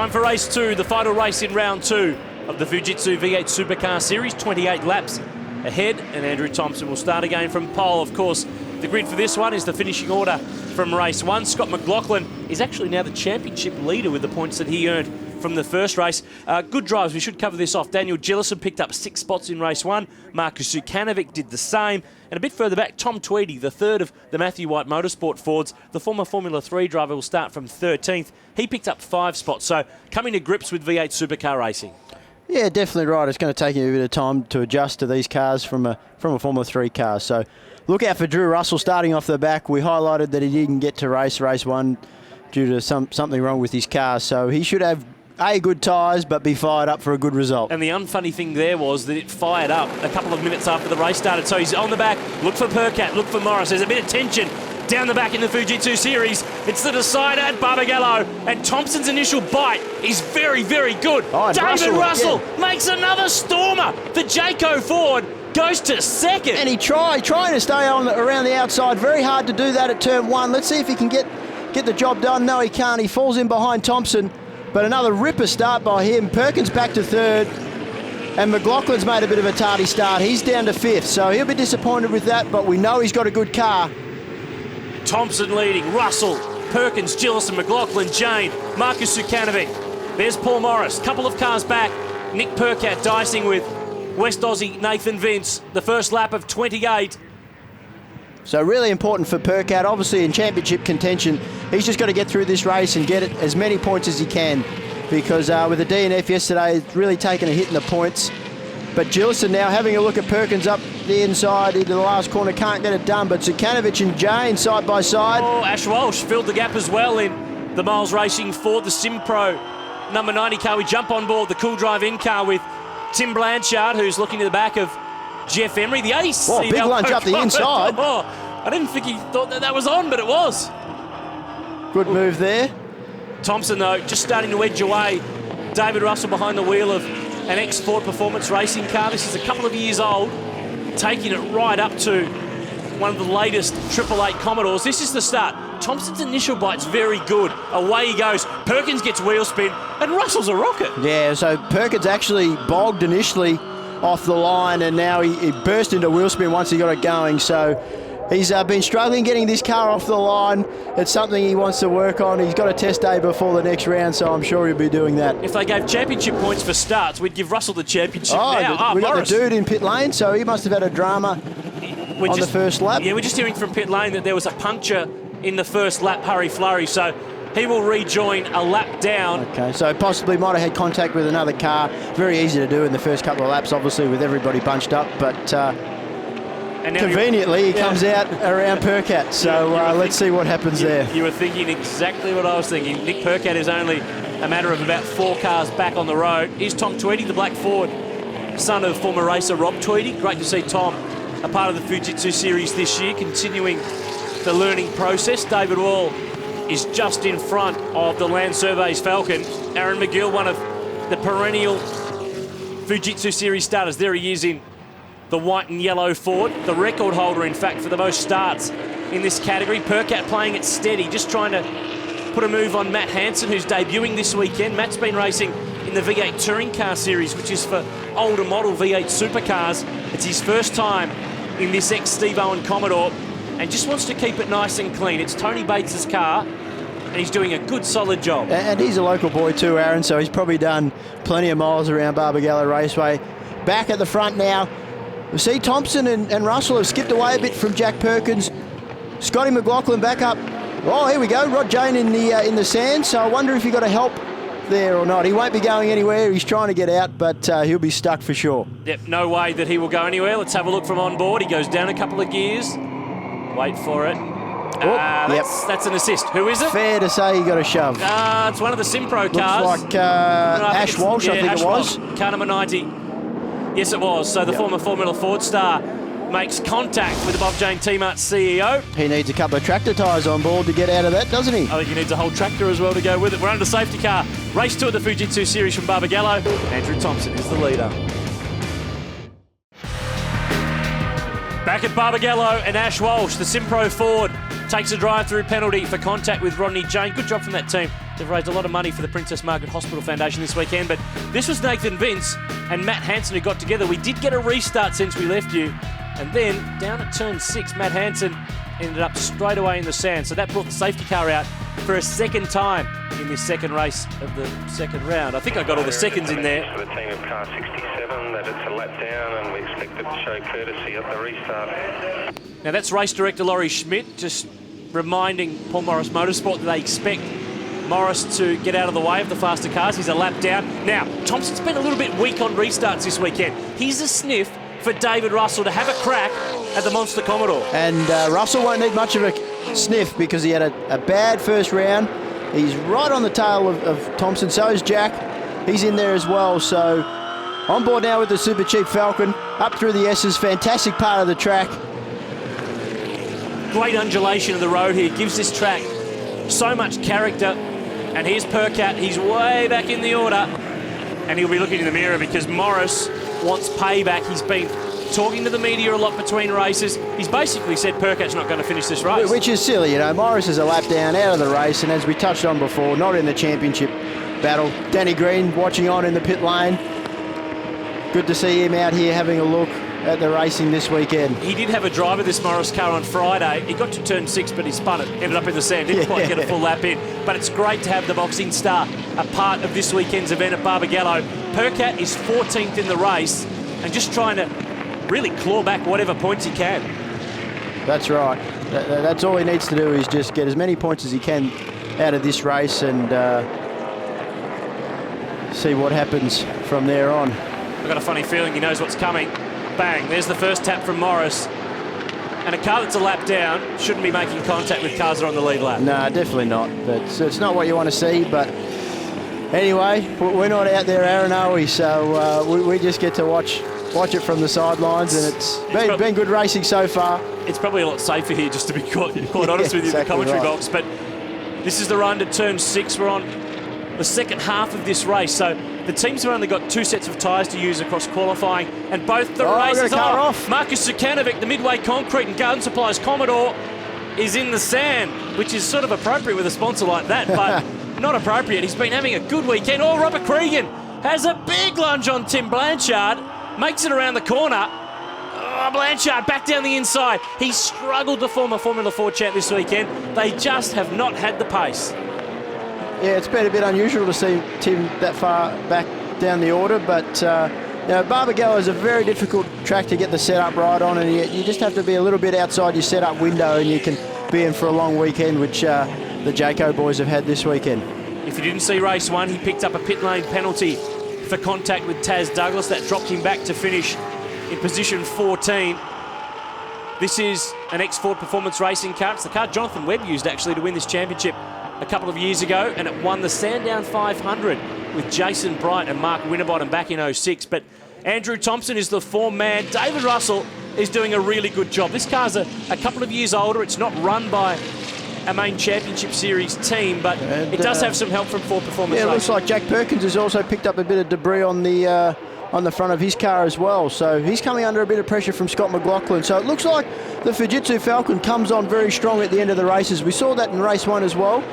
Time for race 2, the final race in round 2 of the Fujitsu V8 Supercar Series. 28 laps ahead, and Andrew Thompson will start again from pole. Of course, the grid for this one is the finishing order from race 1. Scott McLaughlin is actually now the championship leader with the points that he earned from the first race. Good drives, we should cover this off. Daniel Gillison picked up 6 spots in race 1. Markus Sukanovic did the same. And a bit further back, Tom Tweedy, the third of the Matthew White Motorsport Fords, the former Formula 3 driver, will start from 13th. He picked up 5 spots, so coming to grips with V8 Supercar racing. Yeah, definitely right. It's going to take you a bit of time to adjust to these cars from a Formula 3 car. So look out for Drew Russell starting off the back. We highlighted that he didn't get to race 1 due to something wrong with his car. So he should have good tyres, but be fired up for a good result. And the unfunny thing there was that it fired up a couple of minutes after the race started. So he's on the back. Look for Percat, look for Morris. There's a bit of tension down the back in the Fujitsu Series. It's the decider at Barbagallo, and Thompson's initial bite is very, very good. Oh, David Russell makes another stormer. The Jayco Ford goes to second. And he trying to stay around the outside. Very hard to do that at turn 1. Let's see if he can get the job done. No, he can't. He falls in behind Thompson. But another ripper start by him. Perkins back to 3rd. And McLaughlin's made a bit of a tardy start. He's down to 5th. So he'll be disappointed with that, but we know he's got a good car. Thompson leading, Russell, Perkins, Gillison, McLaughlin, Jane, Markus Sukanovic. There's Paul Morris, couple of cars back. Nick Percat dicing with West Aussie Nathan Vince, the first lap of 28. So really important for Percat, obviously in championship contention. He's just got to get through this race and get it as many points as he can, because with the DNF yesterday, it's really taken a hit in the points. But Gillison now having a look at Perkins up the inside into the last corner, can't get it done. But Sukanovic and Jane side by side. Oh, Ash Walsh filled the gap as well in the Miles Racing Ford, the Simpro number 90 car. We jump on board the Cool Drive in car with Tim Blanchard, who's looking to the back of Jeff Emery, the ace. Oh, big lunge up the inside. Oh, I didn't think he thought that was on, but it was. Good move there. Thompson, though, just starting to edge away. David Russell behind the wheel of an X-Sport Performance Racing car. This is a couple of years old, taking it right up to one of the latest 888 Commodores. This is the start. Thompson's initial bite's very good. Away he goes. Perkins gets wheel spin, and Russell's a rocket. Yeah, so Perkins actually bogged initially off the line, and now he burst into wheel spin once he got it going. So he's been struggling getting this car off the line. It's something he wants to work on. He's got a test day before the next round, so I'm sure he'll be doing that. If they gave championship points for starts, we'd give Russell the championship now. We got Morris. the dude in pit lane, so he must have had a drama on the first lap. Yeah, we're just hearing from pit lane that there was a puncture in the first lap hurry-flurry, so he will rejoin a lap down. Okay, so possibly might have had contact with another car. Very easy to do in the first couple of laps, obviously, with everybody bunched up, but and conveniently, he comes out around Percat, so let's see what happens there. You were thinking exactly what I was thinking. Nick Percat is only a matter of about 4 cars back on the road. Here's Tom Tweedy, the Black Ford, son of former racer Rob Tweedy. Great to see Tom a part of the Fujitsu Series this year, continuing the learning process. David Wall is just in front of the Land Surveys Falcon. Aaron McGill, one of the perennial Fujitsu Series starters. There he is in the white and yellow Ford, the record holder, in fact, for the most starts in this category. Percat playing it steady, just trying to put a move on Matt Hansen, who's debuting this weekend. Matt's been racing in the V8 Touring Car Series, which is for older model V8 Supercars. It's his first time in this ex-Steve Owen Commodore, and just wants to keep it nice and clean. It's Tony Bates's car, and he's doing a good, solid job. And he's a local boy too, Aaron, so he's probably done plenty of miles around Barbagallo Raceway. Back at the front now, we see Thompson and Russell have skipped away a bit from Jack Perkins. Scotty McLaughlin back up. Oh, here we go, Rod Jane in the sand, so I wonder if he got a help there or not. He won't be going anywhere. He's trying to get out, but he'll be stuck for sure. Yep, no way that he will go anywhere. Let's have a look from on board. He goes down a couple of gears. Wait for it. That's an assist. Who is it? Fair to say he got a shove. It's one of the Simpro cars. Looks like Ash Walsh, I think it was. Car number 90. Yes, it was. So the former Formula Ford star makes contact with the Bob Jane T-Mart CEO. He needs a couple of tractor tyres on board to get out of that, doesn't he? I think he needs a whole tractor as well to go with it. We're under safety car. Race 2 of the Fujitsu Series from Barbagallo. Andrew Thompson is the leader. Back at Barbagallo, and Ash Walsh, the Simpro Ford, takes a drive-through penalty for contact with Rodney Jane. Good job from that team They've raised a lot of money for the Princess Margaret Hospital Foundation this weekend, but this was Nathan Vince and Matt Hansen who got together. We did get a restart since we left you, and then down at turn 6, Matt Hansen ended up straight away in the sand, so that brought the safety car out for a second time in this second race of the second round. I think I got all the seconds in there. For the team of car 67, that it's a lap down, and we expect it to show courtesy at the restart. Now that's race director Laurie Schmidt just reminding Paul Morris Motorsport that they expect Morris to get out of the way of the faster cars. He's a lap down. Now, Thompson's been a little bit weak on restarts this weekend. Here's a sniff for David Russell to have a crack at the Monster Commodore. And Russell won't need much of a sniff because he had a bad first round. He's right on the tail of Thompson. So is Jack. He's in there as well. So on board now with the Super Cheap Falcon. Up through the S's. Fantastic part of the track. Great undulation of the road here. Gives this track so much character. And here's Percat. He's way back in the order. And he'll be looking in the mirror because Morris wants payback. He's been talking to the media a lot between races. He's basically said Percat's not going to finish this race. Which is silly, you know. Morris is a lap down, out of the race, and as we touched on before, not in the championship battle. Danny Green watching on in the pit lane. Good to see him out here having a look at the racing this weekend. He did have a drive of this Morris car on Friday. He got to turn 6, but he spun it, ended up in the sand, didn't quite get a full lap in. But it's great to have the boxing star a part of this weekend's event at Barbagallo. Percat is 14th in the race and just trying to really claw back whatever points he can. That's right. That's all he needs to do is just get as many points as he can out of this race and see what happens from there on. I've got a funny feeling he knows what's coming. Bang, there's the first tap from Morris. And a car that's a lap down shouldn't be making contact with cars that are on the lead lap. No, definitely not. It's not what you want to see, but anyway, we're not out there, Aaron, are we? So we just get to watch it from the sidelines, and it's been good racing so far. It's probably a lot safer here, just to be quite honest with you, in the commentary box. But this is the run to turn 6. We're on the second half of this race. So the teams have only got 2 sets of tyres to use across qualifying, and both the races are off. Marcus Sukanovic, the Midway Concrete and Garden Supplies Commodore, is in the sand, which is sort of appropriate with a sponsor like that, but not appropriate. He's been having a good weekend. Oh, Robert Cregan has a big lunge on Tim Blanchard, makes it around the corner. Oh, Blanchard back down the inside. He struggled to form a Formula 4 champ this weekend. They just have not had the pace. Yeah, it's been a bit unusual to see Tim that far back down the order, but you know, Barbagallo is a very difficult track to get the setup right on, and you just have to be a little bit outside your setup window, and you can be in for a long weekend, which the Jayco boys have had this weekend. If you didn't see race 1, he picked up a pit lane penalty for contact with Taz Douglas. That dropped him back to finish in position 14. This is an X-Ford Performance Racing car. It's the car Jonathan Webb used actually to win this championship a couple of years ago, and it won the Sandown 500 with Jason Bright and Mark Winterbottom back in 06. But Andrew Thompson is the form man. David Russell is doing a really good job. This car's a couple of years older. It's not run by a main championship series team, but it does have some help from Ford Performance Racing. It looks like Jack Perkins has also picked up a bit of debris on the front of his car as well. So he's coming under a bit of pressure from Scott McLaughlin. So it looks like the Fujitsu Falcon comes on very strong at the end of the races. We saw that in race 1 as well.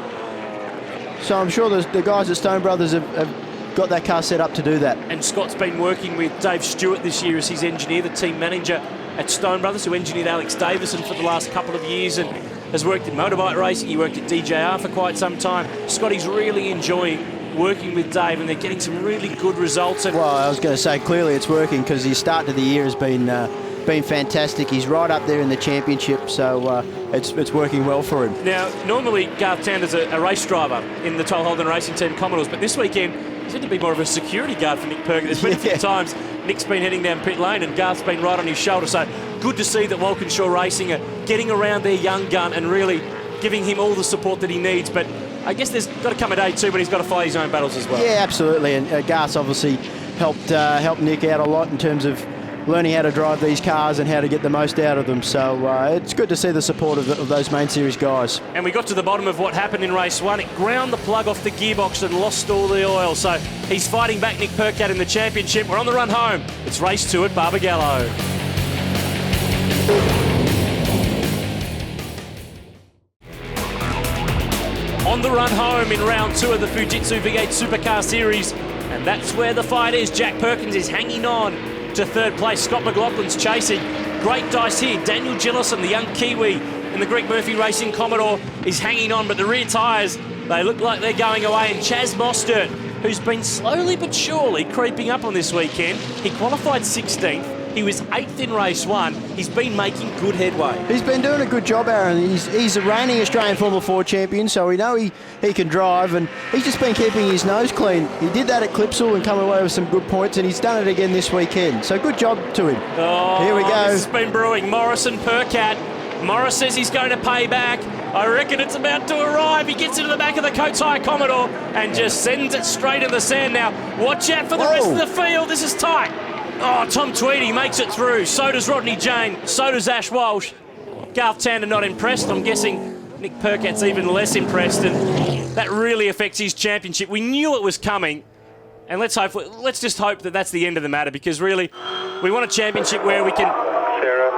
So I'm sure the guys at Stone Brothers have got that car set up to do that. And Scott's been working with Dave Stewart this year as his engineer, the team manager at Stone Brothers, who engineered Alex Davison for the last couple of years and has worked in motorbike racing. He worked at DJR for quite some time. Scotty's really enjoying working with Dave, and they're getting some really good results. Well, I was going to say, clearly it's working because his start to the year has been fantastic. He's right up there in the championship, so it's working well for him. Now, normally Garth Tander's a race driver in the Toll Holden Racing Team Commodores, but this weekend he's had to be more of a security guard for Nick Perkins. There's been a few times Nick's been heading down pit lane and Garth's been right on his shoulder, so good to see that Walkinshaw Racing are getting around their young gun and really giving him all the support that he needs. But I guess there's got to come a day too, but he's got to fight his own battles as well. Yeah, absolutely, and Garth's obviously helped Nick out a lot in terms of learning how to drive these cars and how to get the most out of them. So it's good to see the support of those main series guys. And we got to the bottom of what happened in race 1. It ground the plug off the gearbox and lost all the oil. So he's fighting back Nick Percat in the championship. We're on the run home. It's race 2 at Barbagallo. on the run home in round 2 of the Fujitsu V8 Supercar Series. And that's where the fight is. Jack Perkins is hanging on to 3rd place. Scott McLaughlin's chasing. Great dice here. Daniel Gillison, the young Kiwi in the Greg Murphy Racing Commodore, is hanging on, but the rear tyres, they look like they're going away. And Chaz Mostert, who's been slowly but surely creeping up on this weekend. He qualified 16th. He was 8th in race 1. He's been making good headway. He's been doing a good job, Aaron. He's a reigning Australian Formula 4 champion, so we know he can drive, and he's just been keeping his nose clean. He did that at Clipsal and come away with some good points, and he's done it again this weekend. So good job to him. Oh, here we go. This has been brewing. Morris and Percat. Morris says he's going to pay back. I reckon it's about to arrive. He gets into the back of the Kotai Commodore and just sends it straight in the sand. Now, watch out for the rest of the field. This is tight. Oh, Tom Tweedy makes it through. So does Rodney Jane. So does Ash Walsh. Garth Tander not impressed. I'm guessing Nick Percat's even less impressed, and that really affects his championship. We knew it was coming, and let's just hope that that's the end of the matter, because really, we want a championship where we can... Sarah,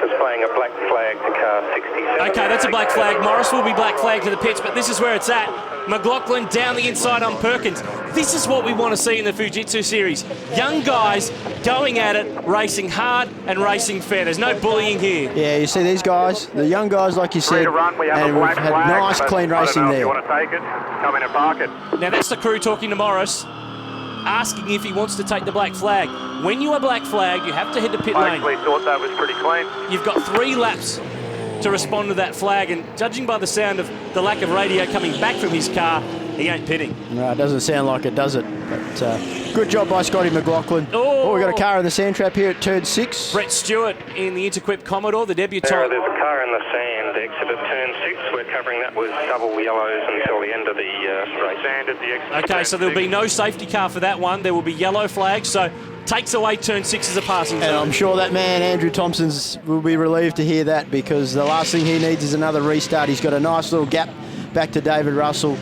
just playing a black flag to car 67. Okay, that's a black flag. Morris will be black flag to the pits, but this is where it's at. McLaughlin down the inside on Perkins. This is what we want to see in the Fujitsu Series. Young guys going at it, racing hard and racing fair. There's no bullying here. Yeah, you see these guys, the young guys, like you said, and we've had nice, clean racing there. If you want to take it, come in and park it. Now that's the crew talking to Morris, asking if he wants to take the black flag. When you are black flagged, you have to head to pit I lane. actually thought that was pretty clean. You've got 3 laps to respond to that flag, and judging by the sound of the lack of radio coming back from his car, he ain't pitting. No, it doesn't sound like it, does it? But good job by Scotty McLaughlin. Oh, we've got a car in the sand trap here at turn 6. Brett Stewart in the Interquip Commodore, the debutant. Sarah, there's a car in the sand, exit at turn 6. We're covering that with double yellows until the end of the race. Sand at the exit. Okay, so there'll be no safety car for that one. There will be yellow flags, so takes away turn 6 as a passing zone. And I'm sure that man, Andrew Thompson's, will be relieved to hear that, because the last thing he needs is another restart. He's got a nice little gap back to David Russell.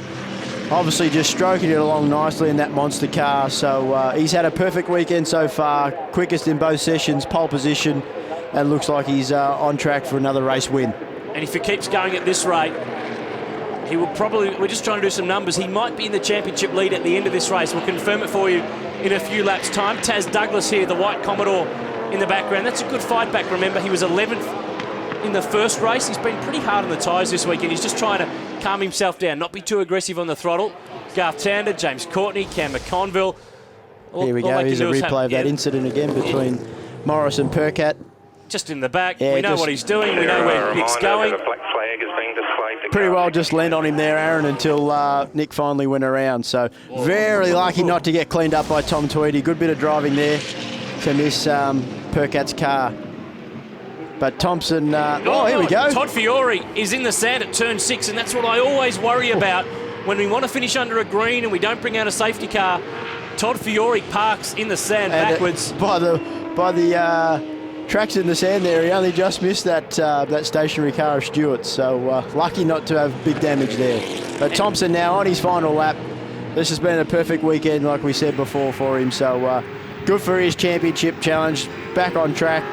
Obviously just stroking it along nicely in that monster car. So he's had a perfect weekend so far. Quickest in both sessions, pole position, and looks like he's on track for another race win. And if he keeps going at this rate, he will probably, we're just trying to do some numbers, he might be in the championship lead at the end of this race. We'll confirm it for you in a few laps' time. Taz Douglas here, the white Commodore in the background. That's a good fight back, remember. He was 11th in the first race. He's been pretty hard on the tyres this weekend. He's just trying to calm himself down, not be too aggressive on the throttle. Garth Tander, James Courtney, Cam McConville. Here we go. Here's a replay of that incident again between Morris and Percat. Just in the back. Yeah, we know what he's doing. We know where Nick's going. The black flag is being displayed to Pretty car well just land on him there, Aaron, until Nick finally went around. So very lucky not to get cleaned up by Tom Tweedy. Good bit of driving there to miss Percat's car. But Thompson, here we go. Todd Fiore is in the sand at turn 6, and that's what I always worry about when we want to finish under a green and we don't bring out a safety car. Todd Fiore parks in the sand backwards. By the tracks in the sand there, he only just missed that stationary car of Stewart's. So lucky not to have big damage there. But Thompson now on his final lap. This has been a perfect weekend, like we said before, for him. So good for his championship challenge, back on track.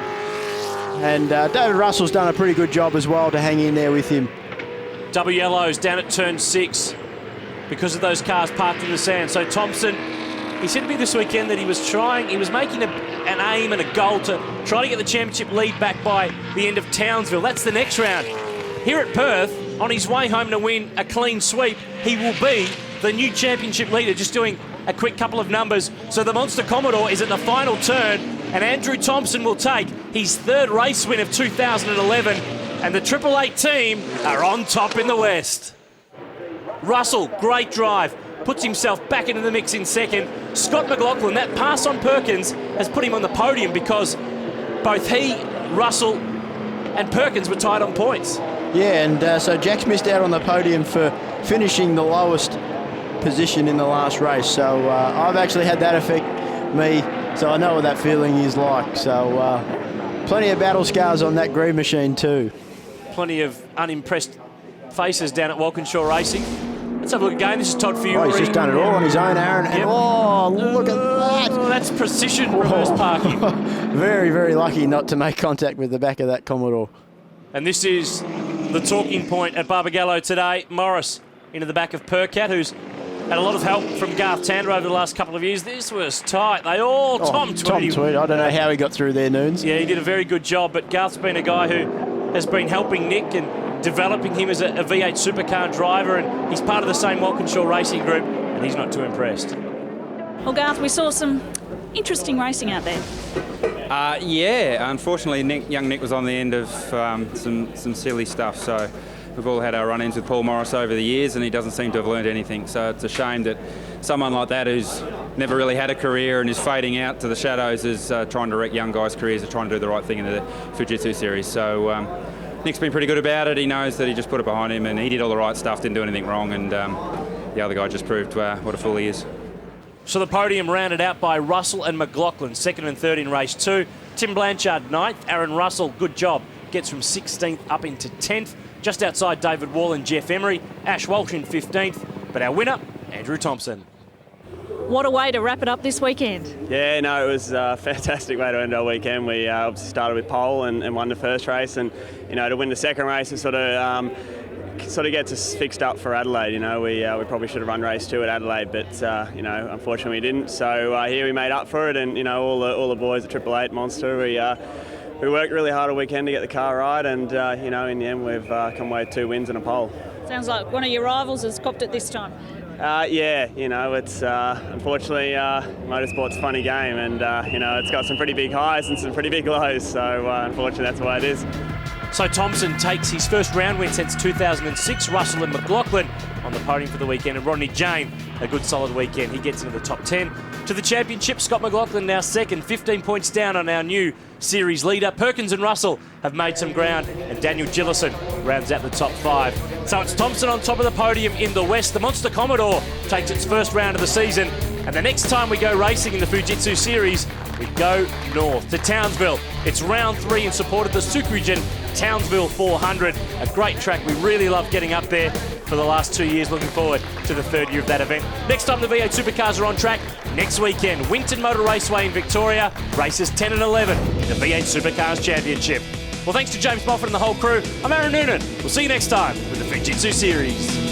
And David Russell's done a pretty good job as well to hang in there with him. Double yellows down at turn 6 because of those cars parked in the sand. So Thompson, he said to me this weekend that he was making an aim and a goal to try to get the championship lead back by the end of Townsville. That's the next round. Here at Perth, on his way home to win a clean sweep, he will be the new championship leader. Just doing a quick couple of numbers. So the Monster Commodore is at the final turn, and Andrew Thompson will take his 3rd race win of 2011, and the Triple Eight team are on top in the West. Russell, great drive, puts himself back into the mix in 2nd. Scott McLaughlin, that pass on Perkins has put him on the podium because both he, Russell and Perkins were tied on points. Yeah, and so Jack's missed out on the podium for finishing the lowest position in the last race. So I've actually had that affect me, so I know what that feeling is like. So plenty of battle scars on that green machine too. Plenty of unimpressed faces down at Walkinshaw Racing. Let's have a look again. This is Todd Fiore. He's just done it all on his own, Aaron. And look at that. That's precision reverse parking. Very, very lucky not to make contact with the back of that Commodore. And this is the talking point at Barbagallo today. Morris into the back of Percat, who's had a lot of help from Garth Tander over the last couple of years. This was tight. They all... Tom Tweedy. I don't know how he got through there, Noons. Yeah, he did a very good job, but Garth's been a guy who has been helping Nick and developing him as a V8 supercar driver, and he's part of the same Walkinshaw Racing Group, and he's not too impressed. Well, Garth, we saw some interesting racing out there. Yeah, unfortunately, young Nick was on the end of some silly stuff, so we've all had our run-ins with Paul Morris over the years, and he doesn't seem to have learned anything. So it's a shame that someone like that, who's never really had a career and is fading out to the shadows, is trying to wreck young guys' careers and trying to do the right thing in the Fujitsu series. So Nick's been pretty good about it. He knows that he just put it behind him, and he did all the right stuff, didn't do anything wrong, and the other guy just proved what a fool he is. So the podium rounded out by Russell and McLaughlin, 2nd and 3rd in race 2. Tim Blanchard 9th. Aaron Russell, good job, gets from 16th up into 10th. Just outside David Wall and Jeff Emery. Ash Walsh in 15th. But our winner, Andrew Thompson. What a way to wrap it up this weekend. Yeah, no, it was a fantastic way to end our weekend. We obviously started with pole and won the first race, and to win the second race and sort of gets us fixed up for Adelaide. We probably should have run race 2 at Adelaide, but unfortunately we didn't. So here we made up for it, and all the boys at 888 Monster, we worked really hard all weekend to get the car right, and in the end we've come away with 2 wins and a pole. Sounds like one of your rivals has copped it this time. Yeah, it's unfortunately motorsport's a funny game, and it's got some pretty big highs and some pretty big lows. So unfortunately, that's the way it is. So Thompson takes his first round win since 2006. Russell and McLaughlin on the podium for the weekend, and Rodney Jane, a good solid weekend. He gets into the top 10. To the championship, Scott McLaughlin now 2nd, 15 points down on our new series leader. Perkins and Russell have made some ground, and Daniel Gillison rounds out the top 5. So it's Thompson on top of the podium in the West. The Monster Commodore takes its first round of the season, and the next time we go racing in the Fujitsu series, we go north to Townsville. It's round 3 in support of the Supervision Townsville 400. A great track. We really love getting up there for the last 2 years. Looking forward to the 3rd year of that event. Next time the V8 Supercars are on track, next weekend, Winton Motor Raceway in Victoria, races 10 and 11 in the V8 Supercars Championship. Well, thanks to James Moffat and the whole crew. I'm Aaron Noonan. We'll see you next time with the Fujitsu series.